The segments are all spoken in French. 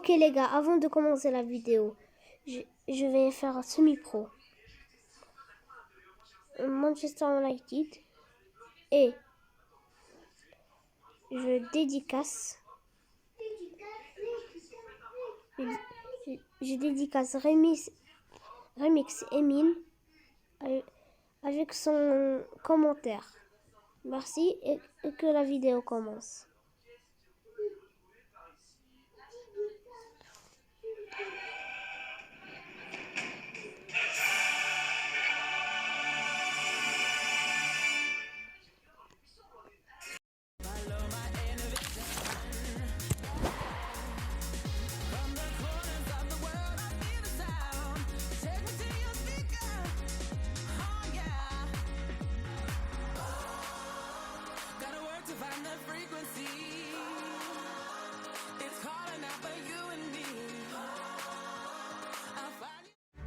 Ok les gars, avant de commencer la vidéo, je vais faire un semi-pro. Manchester United et je dédicace Remix Emile avec son commentaire. Merci et que la vidéo commence.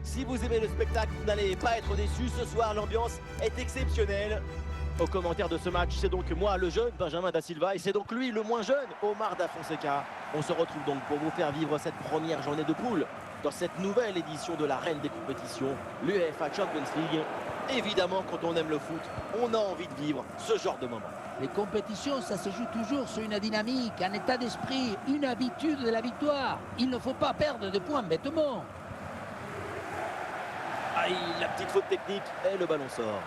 Si vous aimez le spectacle, vous n'allez pas être déçus. Ce soir, l'ambiance est exceptionnelle. Au commentaire de ce match, c'est donc moi, le jeune Benjamin Da Silva, et c'est donc lui, le moins jeune, Omar Da Fonseca. On se retrouve donc pour vous faire vivre cette première journée de poule dans cette nouvelle édition de la reine des compétitions, l'UEFA Champions League. Évidemment, quand on aime le foot, on a envie de vivre ce genre de moment. Les compétitions, ça se joue toujours sur une dynamique, un état d'esprit, une habitude de la victoire. Il ne faut pas perdre de points bêtement. Aïe, la petite faute technique et le ballon sort.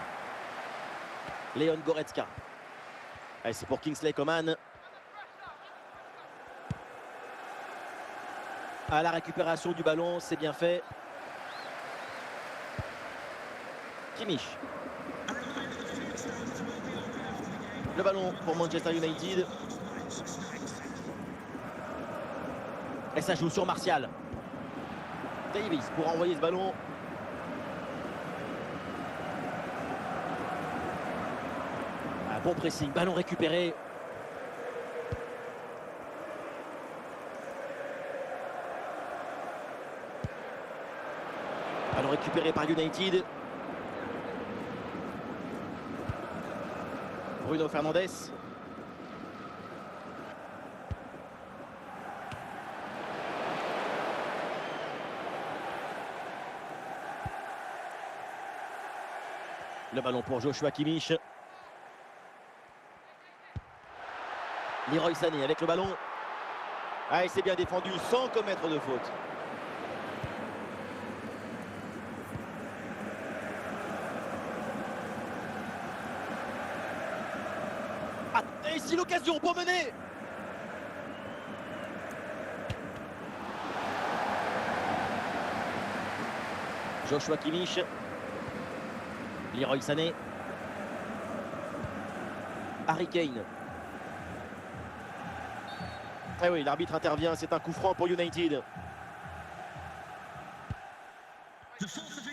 Leon Goretzka. Allez, c'est pour Kingsley Coman. À la récupération du ballon, c'est bien fait. Kimmich. Le ballon pour Manchester United. Et ça joue sur Martial. Davis pour envoyer ce ballon. Bon pressing, ballon récupéré. Ballon récupéré par United. Bruno Fernandes. Le ballon pour Joshua Kimmich. Leroy Sané avec le ballon. Ah, et c'est bien défendu sans commettre de faute. Ah, et ici l'occasion pour mener. Joshua Kimmich. Leroy Sané. Harry Kane. Eh oui, l'arbitre intervient, c'est un coup franc pour United.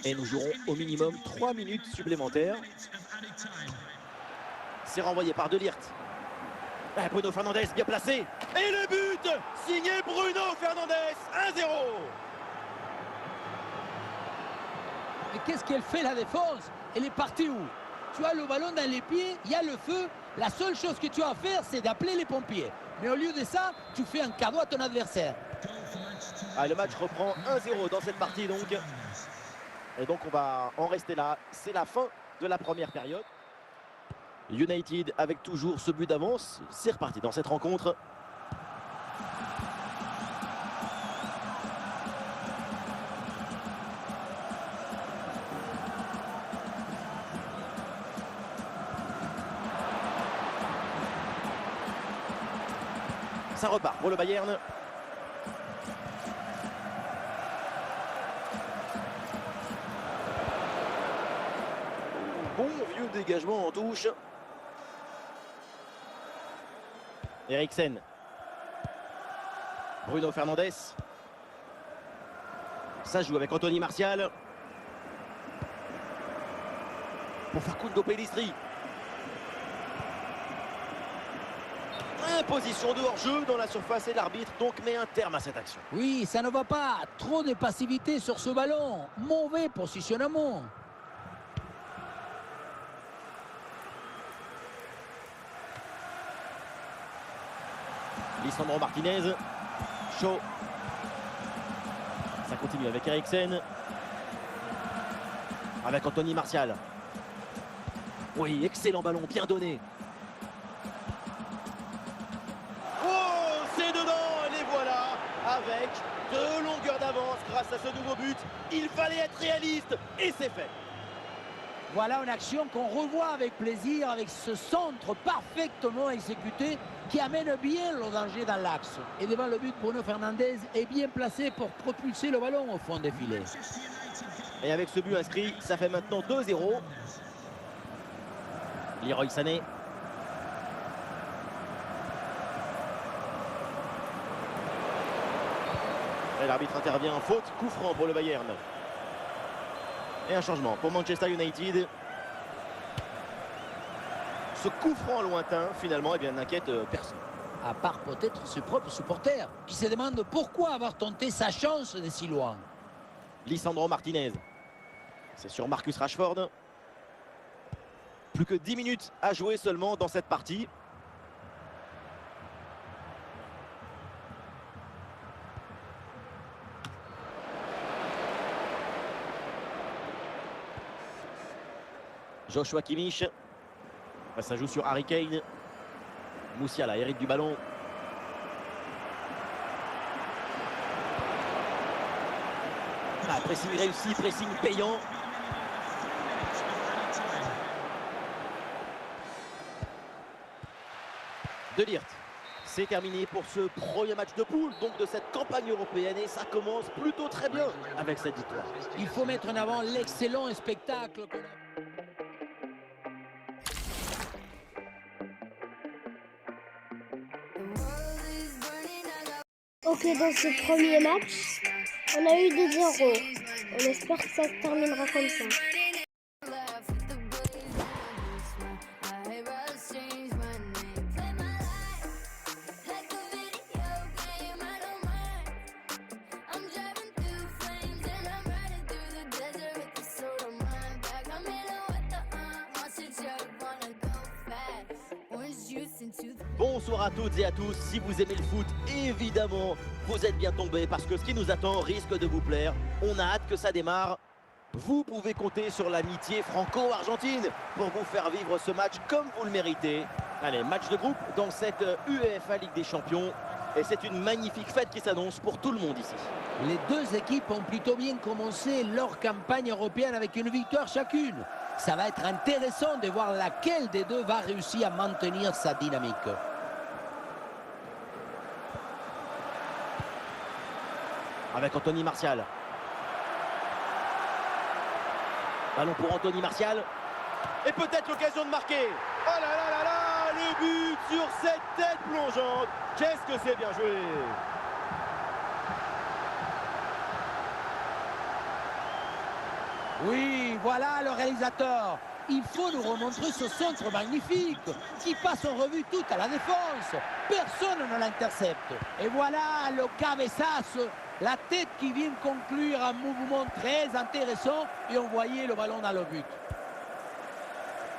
Et nous jouerons au minimum 3 minutes supplémentaires. C'est renvoyé par De Ligt. Bruno Fernandes bien placé. Et le but signé Bruno Fernandes, 1-0. Mais qu'est-ce qu'elle fait la défense? Elle est partie où? Tu as le ballon dans les pieds, il y a le feu. La seule chose que tu as à faire, c'est d'appeler les pompiers. Mais au lieu de ça, tu fais un cadeau à ton adversaire. Ah, le match reprend 1-0 dans cette partie donc. Et donc on va en rester là. C'est la fin de la première période. United avec toujours ce but d'avance. C'est reparti dans cette rencontre. Ça repart pour le Bayern. Bon vieux dégagement en touche. Eriksen. Bruno Fernandes. Ça joue avec Anthony Martial. Pour Facundo Pellistri. Position de hors-jeu dans la surface et l'arbitre donc met un terme à cette action. Oui, ça ne va pas. Trop de passivité sur ce ballon. Mauvais positionnement. Lisandro Martinez. Shaw. Ça continue avec Eriksen. Avec Anthony Martial. Oui, excellent ballon, bien donné. Oh, c'est dedans, et les voilà. Avec 2 longueurs d'avance grâce à ce nouveau but. Il fallait être réaliste et c'est fait. Voilà une action qu'on revoit avec plaisir, avec ce centre parfaitement exécuté qui amène bien le danger dans l'axe. Et devant le but, Bruno Fernandes est bien placé pour propulser le ballon au fond des filets. Et avec ce but inscrit, ça fait maintenant 2-0. Leroy Sané. Et l'arbitre intervient en faute, coup franc pour le Bayern. Et un changement pour Manchester United. Ce coup franc lointain, finalement, eh bien, n'inquiète personne. À part peut-être ses propres supporters, qui se demandent pourquoi avoir tenté sa chance de si loin. Lisandro Martinez. C'est sur Marcus Rashford. Plus que 10 minutes à jouer seulement dans cette partie. Joshua Kimmich. Ça joue sur Harry Kane. Musiala hérite du ballon. Ah, pressing réussi, pressing payant. De Ligt. C'est terminé pour ce premier match de poule donc de cette campagne européenne et ça commence plutôt très bien avec cette victoire. Il faut mettre en avant l'excellent spectacle qu'on a. Ok, dans ce premier match, on a eu 2-0. On espère que ça se terminera comme ça. Bonsoir à toutes et à tous, si vous aimez le foot, évidemment, vous êtes bien tombés parce que ce qui nous attend risque de vous plaire. On a hâte que ça démarre. Vous pouvez compter sur l'amitié franco-argentine pour vous faire vivre ce match comme vous le méritez. Allez, match de groupe dans cette UEFA Ligue des Champions. Et c'est une magnifique fête qui s'annonce pour tout le monde ici. Les deux équipes ont plutôt bien commencé leur campagne européenne avec une victoire chacune. Ça va être intéressant de voir laquelle des deux va réussir à maintenir sa dynamique. Avec Anthony Martial. Ballon pour Anthony Martial. Et peut-être l'occasion de marquer. Oh là là là là, le but sur cette tête plongeante. Qu'est-ce que c'est bien joué. Oui, voilà le réalisateur. Il faut nous remontrer ce centre magnifique qui passe en revue tout à la défense. Personne ne l'intercepte. Et voilà le cabeçazo, la tête qui vient conclure un mouvement très intéressant et envoyer le ballon dans le but.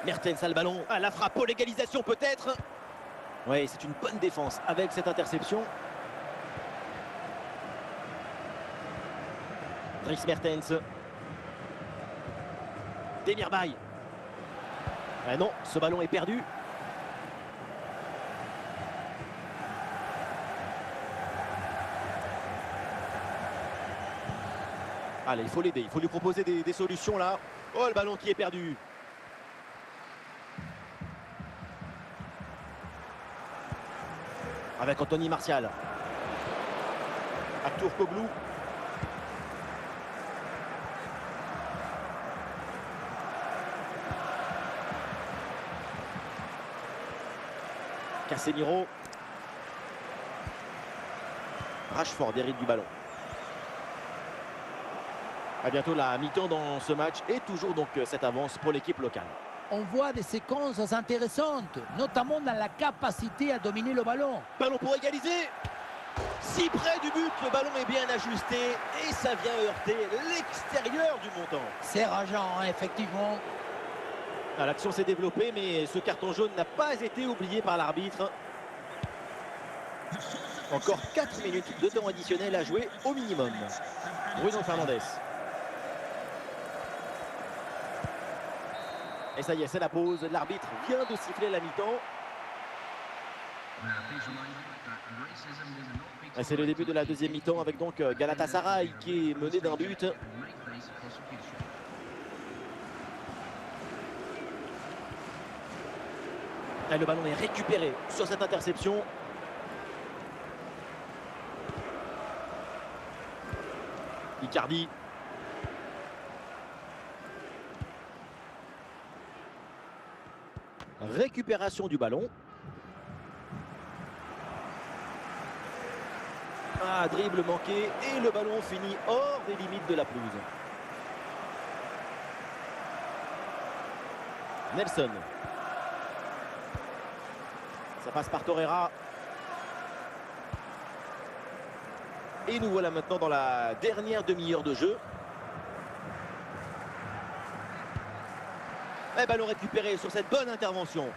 Mertens a le ballon. Ah, la frappe pour l'égalisation peut-être. Oui, c'est une bonne défense avec cette interception. Dries Mertens. Demirbay. Ah non, ce ballon est perdu. Allez, il faut l'aider, il faut lui proposer des solutions là. Oh, le ballon qui est perdu. Avec Anthony Martial. Arthur Koglu. Casemiro. Rashford hérite du ballon. À bientôt la mi-temps dans ce match et toujours donc cette avance pour l'équipe locale. On voit des séquences intéressantes, notamment dans la capacité à dominer le ballon. Ballon pour égaliser. Si près du but, le ballon est bien ajusté et ça vient heurter l'extérieur du montant. C'est rageant, hein, effectivement. Ah, l'action s'est développée, mais ce carton jaune n'a pas été oublié par l'arbitre. Encore 4 minutes de temps additionnel à jouer au minimum. Bruno Fernandes. Et ça y est, c'est la pause. L'arbitre vient de siffler la mi-temps. C'est le début de la deuxième mi-temps avec donc Galatasaray qui est mené d'un but. Et le ballon est récupéré sur cette interception. Icardi. Récupération du ballon. Ah, dribble manqué et le ballon finit hors des limites de la pelouse. Nelson. Ça passe par Torreira. Et nous voilà maintenant dans la dernière demi-heure de jeu. Et ballon récupéré sur cette bonne intervention.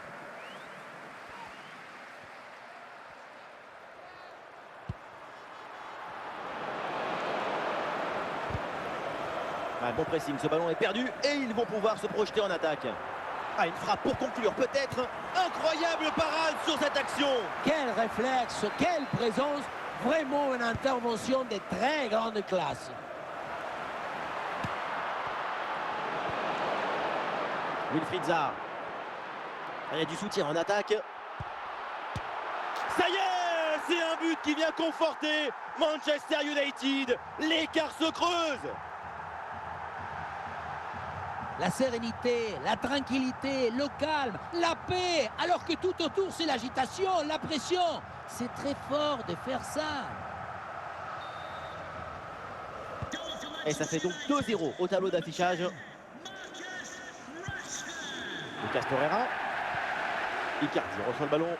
Bon pressing, ce ballon est perdu et ils vont pouvoir se projeter en attaque. Ah, une frappe pour conclure, peut-être. Incroyable parade sur cette action. Quel réflexe, quelle présence. Vraiment une intervention de très grande classe. Wilfried Zaha. Il y a du soutien en attaque. Ça y est, c'est un but qui vient conforter Manchester United. L'écart se creuse. La sérénité, la tranquillité, le calme, la paix, alors que tout autour c'est l'agitation, la pression. C'est très fort de faire ça. Et ça fait donc 2-0 au tableau d'affichage. Lucas Torreira. Icardi reçoit le ballon.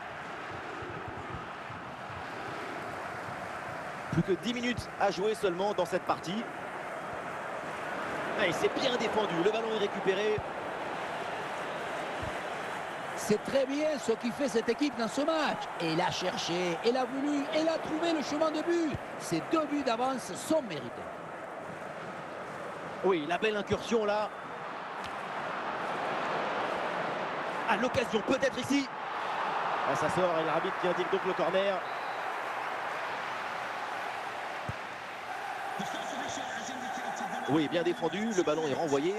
Plus que 10 minutes à jouer seulement dans cette partie. Et c'est bien défendu, le ballon est récupéré. C'est très bien ce qui fait cette équipe dans ce match. Elle a cherché, elle a voulu, elle a trouvé le chemin de but. Ces 2 buts d'avance sont mérités. Oui, la belle incursion là. À l'occasion, peut-être ici. Ah, ça sort et l'arbitre qui indique donc le corner. Oui, bien défendu, le ballon est renvoyé.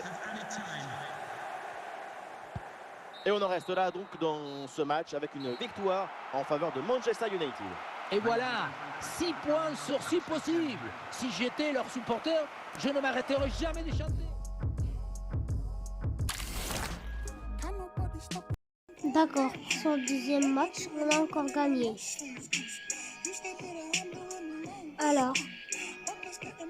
Et on en reste là donc dans ce match avec une victoire en faveur de Manchester United. Et voilà, 6 points sur 6 possibles. Si j'étais leur supporter, je ne m'arrêterais jamais de chanter. D'accord, son deuxième match, on a encore gagné. Alors,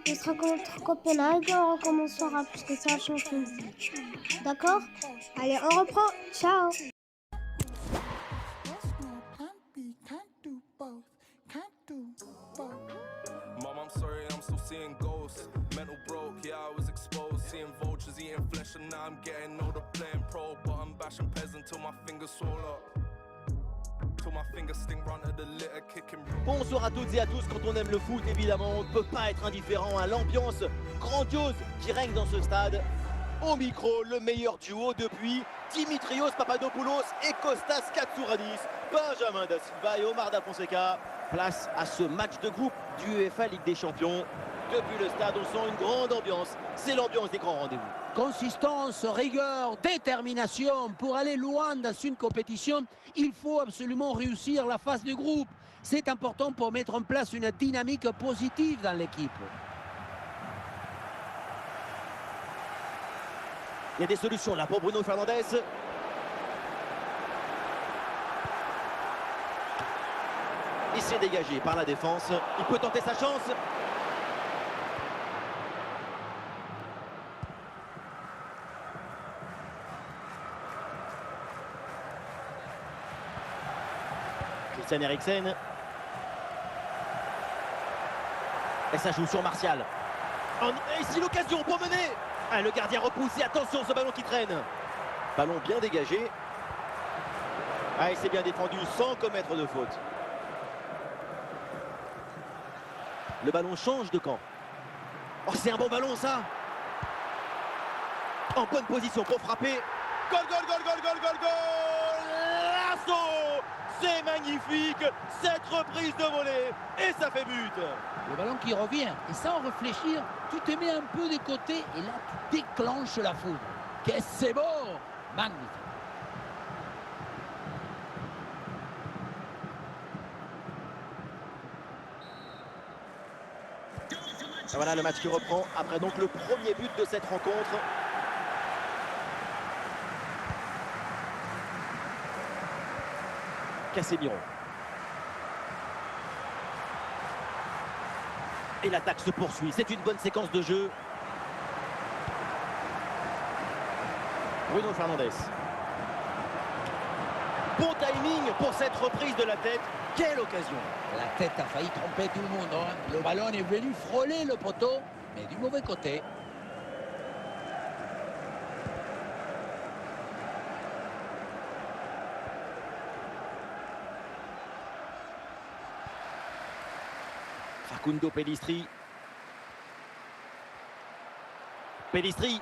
ce sera contre Copenhague, on recommencera puisque c'est la Champions League. D'accord? Allez, on reprend. Ciao! Mom, I'm sorry, I'm still seeing ghosts. Mental broke, yeah, I was exposed. Seeing vultures eating flesh, and now I'm getting older playing pro. But I'm bashing peasant till my fingers swell up. Till my fingers sting run to the litter, kicking. Bonsoir à toutes et à tous. Quand on aime le foot, évidemment, on ne peut pas être indifférent à l'ambiance grandiose qui règne dans ce stade. Au micro, le meilleur duo depuis Dimitrios Papadopoulos et Kostas Katsouranis. Benjamin Da Silva et Omar Da Fonseca. Place à ce match de groupe du UEFA Ligue des Champions. Depuis le stade, on sent une grande ambiance. C'est l'ambiance des grands rendez-vous. Consistance, rigueur, détermination. Pour aller loin dans une compétition, il faut absolument réussir la phase de groupe. C'est important pour mettre en place une dynamique positive dans l'équipe. Il y a des solutions là pour Bruno Fernandes. Il s'est dégagé par la défense. Il peut tenter sa chance. Christian Eriksen. Et ça joue sur Martial. Et ici l'occasion pour mener. Ah, le gardien repousse et attention ce ballon qui traîne. Ballon bien dégagé. Ah, il s'est bien défendu sans commettre de faute. Le ballon change de camp. Oh, c'est un bon ballon, ça. En bonne position pour frapper. Goal, goal, goal, goal, goal, goal, goal. L'assaut. C'est magnifique. Cette reprise de volée. Et ça fait but. Le ballon qui revient. Et sans réfléchir, tu te mets un peu de côté et là, tu déclenches la foudre. Qu'est-ce que c'est beau. Magnifique. Et voilà le match qui reprend après donc le premier but de cette rencontre. Casemiro. Et l'attaque se poursuit. C'est une bonne séquence de jeu. Bruno Fernandes. Bon timing pour cette reprise de la tête. Quelle occasion! La tête a failli tromper tout le monde. Hein. Le ballon est venu frôler le poteau, mais du mauvais côté. Facundo Pellistri. Pellistri.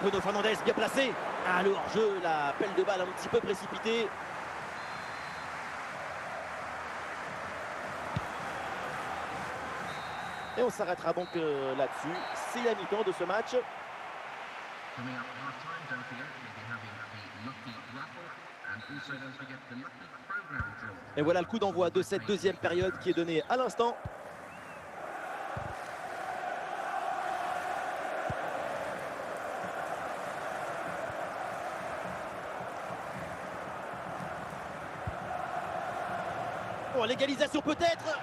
Bruno Fernandes, bien placé. Alors, jeu, la pelle de balle un petit peu précipitée. Et on s'arrêtera donc là-dessus. C'est la mi-temps de ce match. Et voilà le coup d'envoi de cette deuxième période qui est donné à l'instant. Oh, l'égalisation peut-être.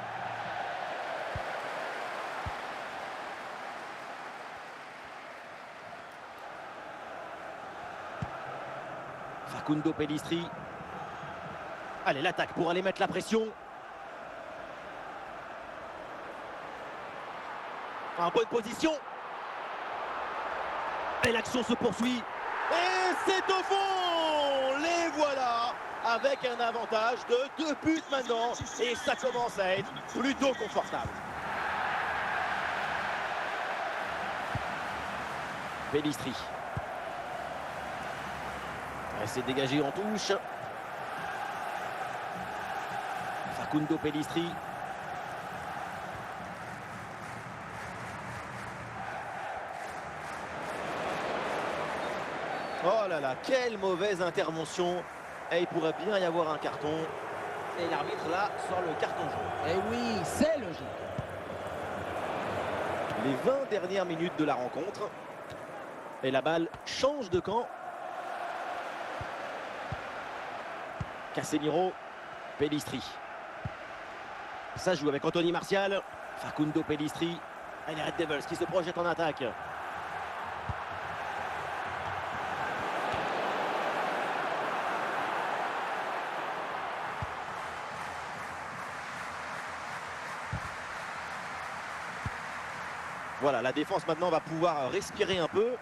Facundo Pellistri. Allez, l'attaque pour aller mettre la pression. En bonne position. Et l'action se poursuit. Et c'est au fond. Les voilà. Avec un avantage de 2 buts maintenant. Et ça commence à être plutôt confortable. Pellistri. Elle s'est dégagée en touche. Facundo Pellistri. Oh là là, quelle mauvaise intervention. Et il pourrait bien y avoir un carton. Et l'arbitre là sort le carton jaune. Et oui, c'est le jeu. Les 20 dernières minutes de la rencontre. Et la balle change de camp. Casemiro. Pellistri. Ça joue avec Anthony Martial. Facundo Pellistri. Et les Red Devils qui se projettent en attaque. Voilà, la défense maintenant va pouvoir respirer un peu.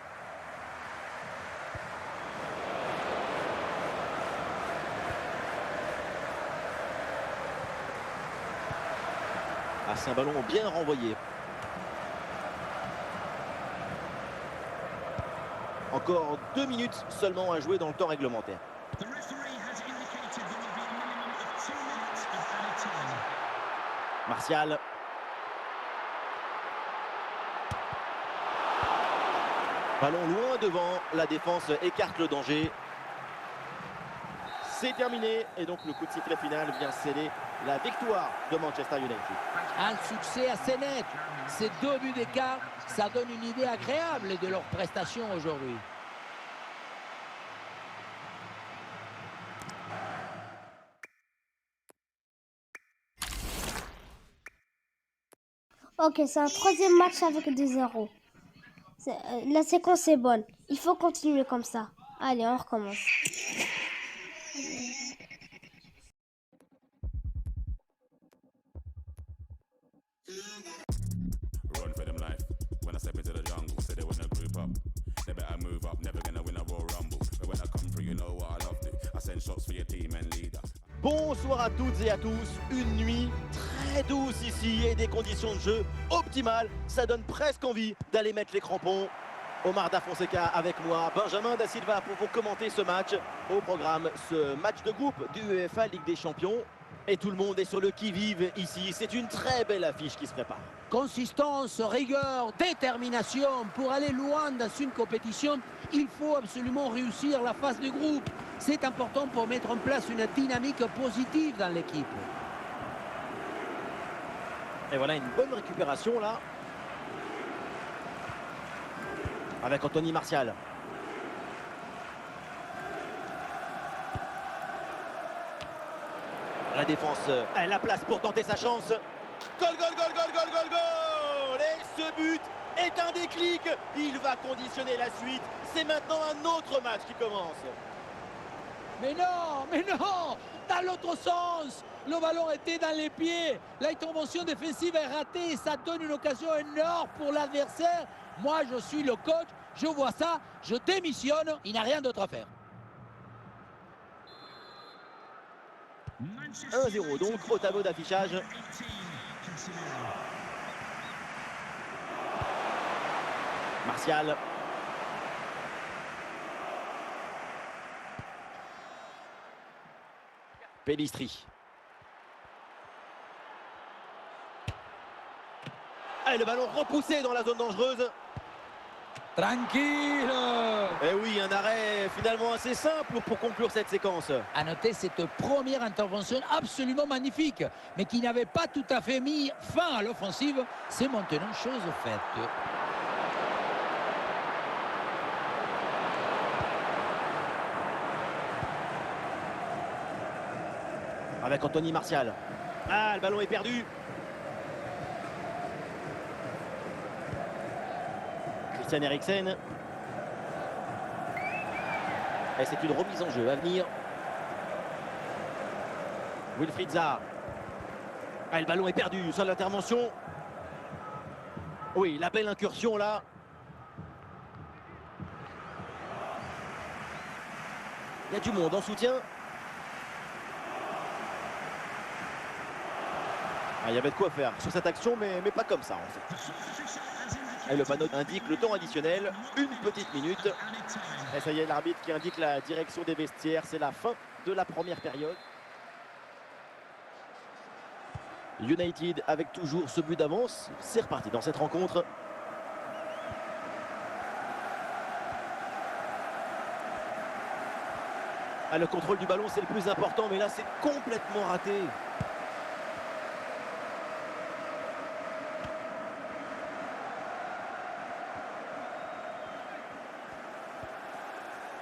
Ah, c'est un ballon bien renvoyé. Encore 2 minutes seulement à jouer dans le temps réglementaire. Martial. Ballon loin devant, la défense écarte le danger. C'est terminé et donc le coup de sifflet final vient sceller la victoire de Manchester United. Un succès assez net. Ces 2 buts d'écart, ça donne une idée agréable de leur prestation aujourd'hui. Ok, c'est un troisième match avec 2-0. La séquence est bonne. Il faut continuer comme ça. Allez, on recommence. Run for them life. When I step into the jungle, say they wanna group up. They better move up, never gonna win a Royal Rumble. But when I come through, you know what I love to. I send shots for your team and leader. Bonsoir à toutes et à tous, une nuit très douce ici et des conditions de jeu optimales. Ça donne presque envie d'aller mettre les crampons. Omar Da Fonseca avec moi, Benjamin Da Silva pour vous commenter ce match. Au programme, ce match de groupe du UEFA Ligue des Champions. Et tout le monde est sur le qui-vive ici. C'est une très belle affiche qui se prépare. Consistance, rigueur, détermination. Pour aller loin dans une compétition, il faut absolument réussir la phase de groupe. C'est important pour mettre en place une dynamique positive dans l'équipe. Et voilà une bonne récupération là. Avec Anthony Martial. La défense, elle a place pour tenter sa chance. Goal, goal, goal, goal, goal, goal, goal! Et ce but est un déclic. Il va conditionner la suite. C'est maintenant un autre match qui commence. Mais non! Dans l'autre sens! Le ballon était dans les pieds. L'intervention défensive est ratée. Ça donne une occasion énorme pour l'adversaire. Moi, je suis le coach. Je vois ça. Je démissionne. Il n'a rien d'autre à faire. 1-0 donc au tableau d'affichage. Martial. Pellistri. Et le ballon repoussé dans la zone dangereuse. Tranquille! Et oui, un arrêt finalement assez simple pour conclure cette séquence. À noter cette première intervention absolument magnifique, mais qui n'avait pas tout à fait mis fin à l'offensive. C'est maintenant chose faite. Avec Anthony Martial. Ah, le ballon est perdu. Christian Eriksen. Et c'est une remise en jeu à venir. Wilfried Zaha. Ah, le ballon est perdu sur l'intervention. Oui, la belle incursion là. Il y a du monde en soutien. Ah, il y avait de quoi faire sur cette action, mais pas comme ça en fait. Et le panneau indique le temps additionnel, une petite minute. Et ça y est, l'arbitre qui indique la direction des vestiaires. C'est la fin de la première période. United avec toujours ce but d'avance. C'est reparti dans cette rencontre. Ah, le contrôle du ballon, c'est le plus important, mais là, c'est complètement raté.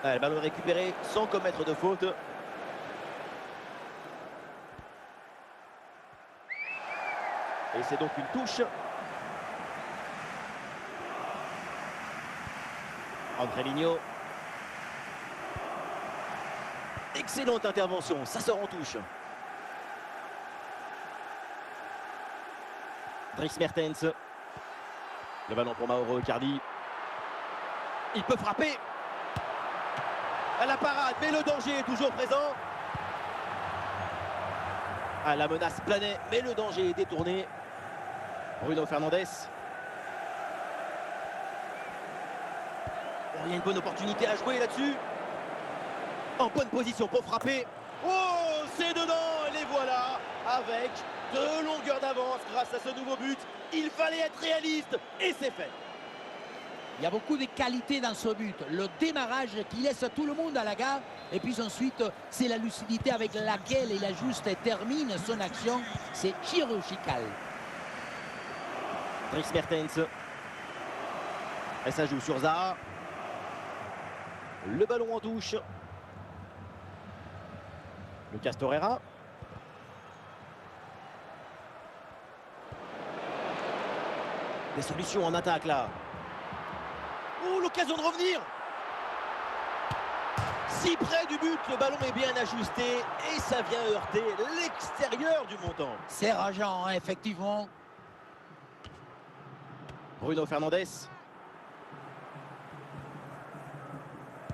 Ah, le ballon récupéré sans commettre de faute. Et c'est donc une touche. Andrelinho. Excellente intervention, ça sort en touche. Dries Mertens. Le ballon pour Mauro Icardi. Il peut frapper. À la parade, mais le danger est toujours présent. Ah, la menace planait, mais le danger est détourné. Bruno Fernandes. Oh, il y a une bonne opportunité à jouer là-dessus. En bonne position pour frapper. Oh, c'est dedans, et les voilà. Avec 2 longueurs d'avance grâce à ce nouveau but. Il fallait être réaliste, et c'est fait. Il y a beaucoup de qualités dans ce but. Le démarrage qui laisse tout le monde à la gare. Et puis ensuite, c'est la lucidité avec laquelle il ajuste et termine son action. C'est chirurgical. Dries Mertens. Et ça joue sur Zaha. Le ballon en touche. Lucas Torreira. Des solutions en attaque là. Oh, l'occasion de revenir. Si près du but, le ballon est bien ajusté et ça vient heurter l'extérieur du montant. C'est rageant, hein, effectivement. Bruno Fernandes.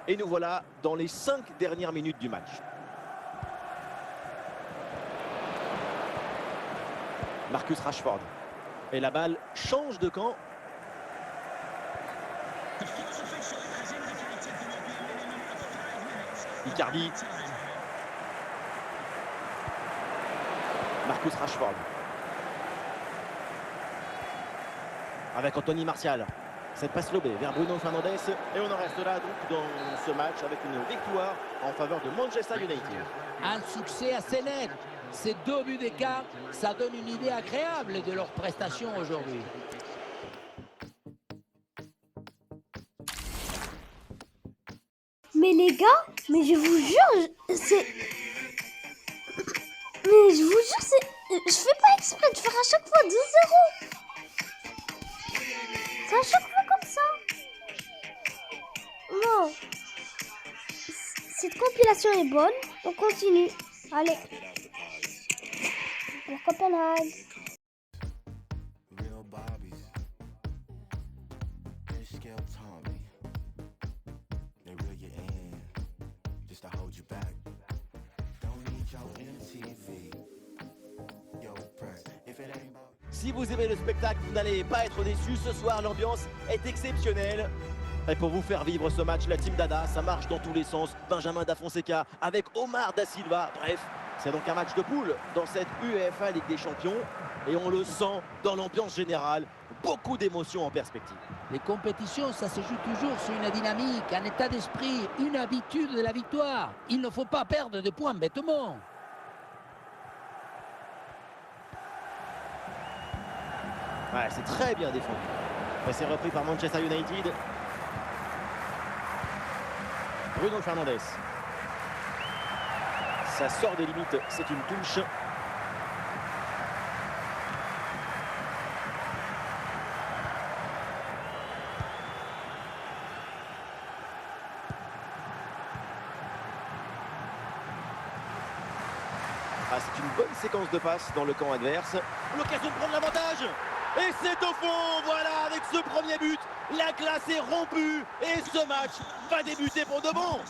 Et nous voilà dans les 5 dernières minutes du match. Marcus Rashford. Et la balle change de camp. Icardi. Marcus Rashford. Avec Anthony Martial. Cette passe lobée vers Bruno Fernandes. Et on en reste là donc dans ce match avec une victoire en faveur de Manchester United. Un succès assez net. Ces 2 buts d'écart, ça donne une idée agréable de leur prestation aujourd'hui. Mais les gars, mais je vous jure, c'est... Mais je vous jure, c'est... Je fais pas exprès de faire à chaque fois 2-0. C'est à chaque fois comme ça. Non. Cette compilation est bonne. On continue. Allez. Pour Copenhague. Real Barbies, they scale Tommy. They reel you in just to hold you back. Don't need your MTV, yo press. If it ain't about Si vous aimez le spectacle, vous n'allez pas être déçus. Ce soir, l'ambiance est exceptionnelle. Et pour vous faire vivre ce match, la team Dada, ça marche dans tous les sens. Benjamin Da Fonseca avec Omar Da Silva. Bref, c'est donc un match de poule dans cette UEFA Ligue des Champions. Et on le sent dans l'ambiance générale. Beaucoup d'émotions en perspective. Les compétitions, ça se joue toujours sur une dynamique, un état d'esprit, une habitude de la victoire. Il ne faut pas perdre de points bêtement. Ouais, c'est très bien défendu. Et c'est repris par Manchester United. Bruno Fernandes. Ça sort des limites, c'est une touche. Ah, c'est une bonne séquence de passes dans le camp adverse. L'occasion de prendre l'avantage. Et c'est au fond, voilà, avec ce premier but, la glace est rompue et ce match va débuter pour de bon.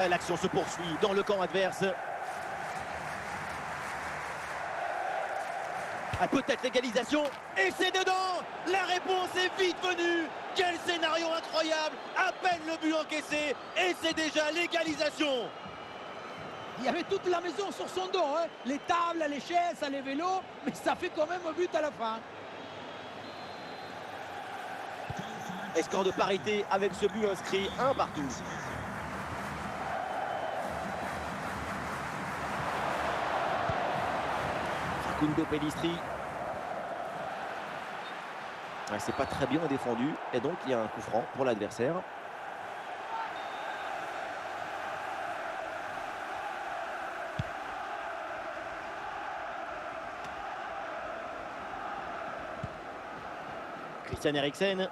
L'action se poursuit dans le camp adverse. Ah, peut-être l'égalisation et c'est dedans. La réponse est vite venue. Quel scénario incroyable. À peine le but encaissé et c'est déjà l'égalisation. Il y avait toute la maison sur son dos, hein. Les tables, les chaises, les vélos, mais ça fait quand même un but à la fin. Et score de parité avec ce but inscrit, 1 partout. Facundo Pellistri. Ouais, c'est pas très bien défendu et donc il y a un coup franc pour l'adversaire. Christian Eriksen.